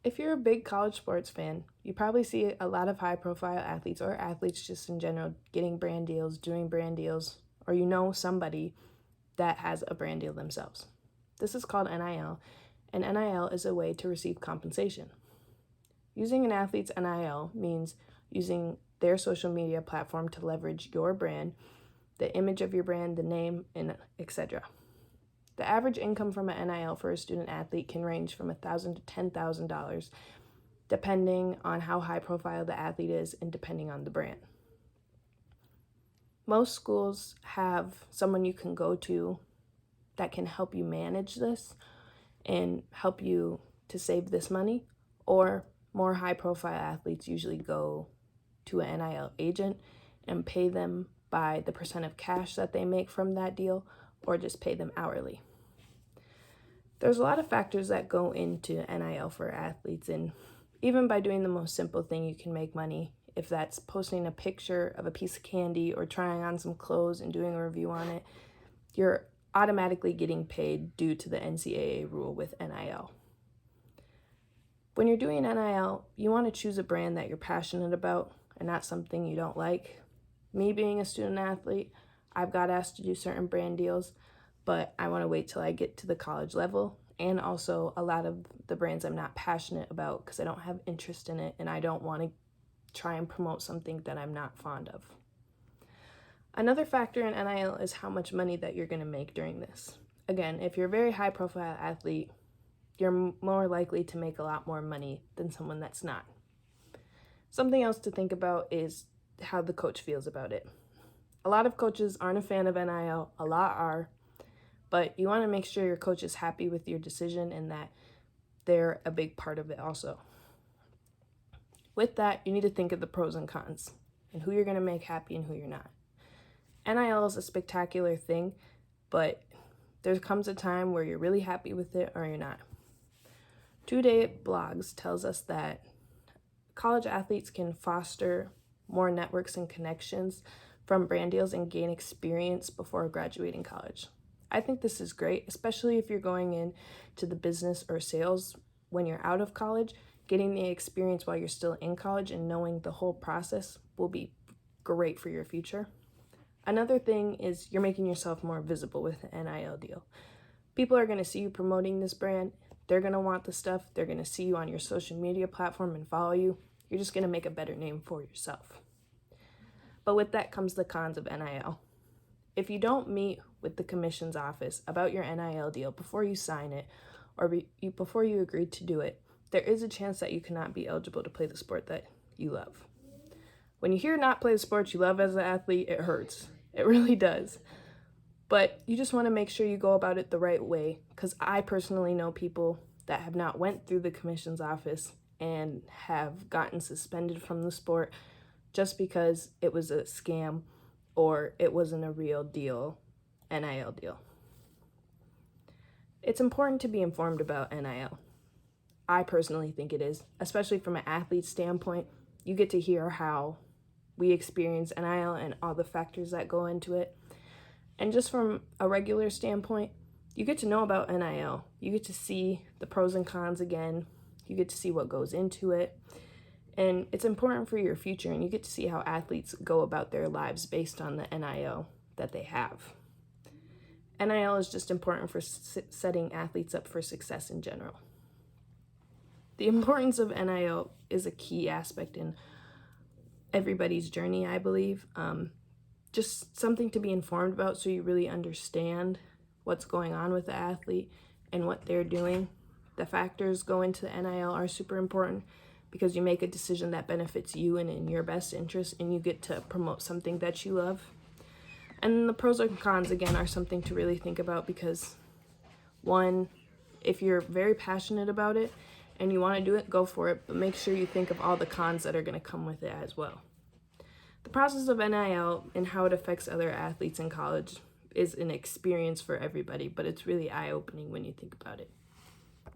If you're a big college sports fan, you probably see a lot of high profile athletes or athletes just in general getting brand deals, doing brand deals, or you know somebody that has a brand deal themselves. This is called NIL, and NIL is a way to receive compensation. Using an athlete's NIL means using their social media platform to leverage your brand, the image of your brand, the name, and etc. The average income from an NIL for a student athlete can range from $1,000 to $10,000, depending on how high profile the athlete is and depending on the brand. Most schools have someone you can go to that can help you manage this and help you to save this money, or more high profile athletes usually go to an NIL agent and pay them by the percent of cash that they make from that deal, or just pay them hourly. There's a lot of factors that go into NIL for athletes, and even by doing the most simple thing, you can make money. If that's posting a picture of a piece of candy or trying on some clothes and doing a review on it, you're automatically getting paid due to the NCAA rule with NIL. When you're doing NIL, you want to choose a brand that you're passionate about and not something you don't like. Me being a student athlete, I've got asked to do certain brand deals, but I want to wait till I get to the college level. And also a lot of the brands I'm not passionate about because I don't have interest in it and I don't want to try and promote something that I'm not fond of. Another factor in NIL is how much money that you're going to make during this. Again, if you're a very high profile athlete, you're more likely to make a lot more money than someone that's not. Something else to think about is how the coach feels about it. A lot of coaches aren't a fan of NIL, a lot are, but you want to make sure your coach is happy with your decision and that they're a big part of it also. With that, you need to think of the pros and cons and who you're going to make happy and who you're not. NIL is a spectacular thing, but there comes a time where you're really happy with it or you're not. 2Day Blogs tells us that college athletes can foster more networks and connections from brand deals and gain experience before graduating college. I think this is great, especially if you're going into the business or sales when you're out of college. Getting the experience while you're still in college and knowing the whole process will be great for your future. Another thing is you're making yourself more visible with an NIL deal. People are going to see you promoting this brand. They're going to want the stuff. They're going to see you on your social media platform and follow you. You're just going to make a better name for yourself. But with that comes the cons of NIL. If you don't meet with the commission's office about your NIL deal before you sign it or before you agree to do it, there is a chance that you cannot be eligible to play the sport that you love. When you hear not play the sport you love as an athlete, it hurts. It really does. But you just want to make sure you go about it the right way, because I personally know people that have not went through the commission's office and have gotten suspended from the sport just because it was a scam or it wasn't a real deal, NIL deal. It's important to be informed about NIL. I personally think it is, especially from an athlete standpoint. You get to hear how we experience NIL and all the factors that go into it. And just from a regular standpoint, you get to know about NIL. You get to see the pros and cons again. You get to see what goes into it. And it's important for your future, and you get to see how athletes go about their lives based on the NIL that they have. NIL is just important for setting athletes up for success in general. The importance of NIL is a key aspect in everybody's journey, I believe. Just something to be informed about so you really understand what's going on with the athlete and what they're doing. The factors go into the NIL are super important because you make a decision that benefits you and in your best interest, and you get to promote something that you love. And the pros and cons, again, are something to really think about because, one, if you're very passionate about it and you want to do it, go for it, but make sure you think of all the cons that are going to come with it as well. The process of NIL and how it affects other athletes in college is an experience for everybody, but it's really eye-opening when you think about it.